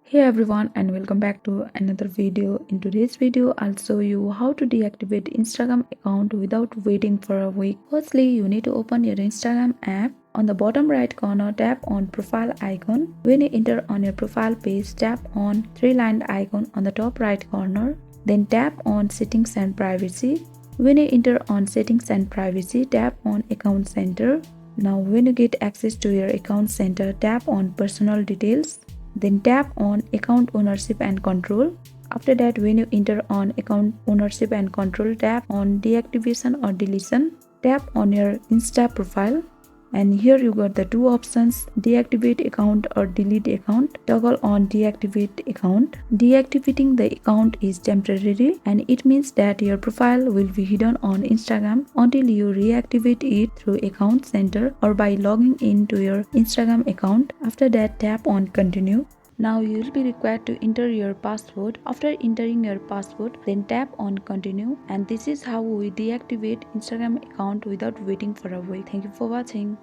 Hey everyone, and welcome back to another video. In today's video, I'll show you how to deactivate Instagram account without waiting for a week. Firstly, you need to open your Instagram app. On the bottom right corner, tap on profile icon. When you enter on your profile page, tap on three-lined icon on the top right corner. Then tap on settings and privacy. When you enter on settings and privacy, tap on account center. Now when you get access to your account center, tap on personal details. Then tap on account ownership and control. After that, when you enter on account ownership and control, tap on deactivation or deletion. Tap on your Insta profile, and here you got the two options: deactivate account or delete account. Toggle on deactivate account. Deactivating the account is temporary, and it means that your profile will be hidden on Instagram until you reactivate it through account center or by logging in to your Instagram account. After that, tap on continue. Now you will be required to enter your password. After entering your password, then tap on continue, and this is how we deactivate Instagram account without waiting for a week. Thank you for watching.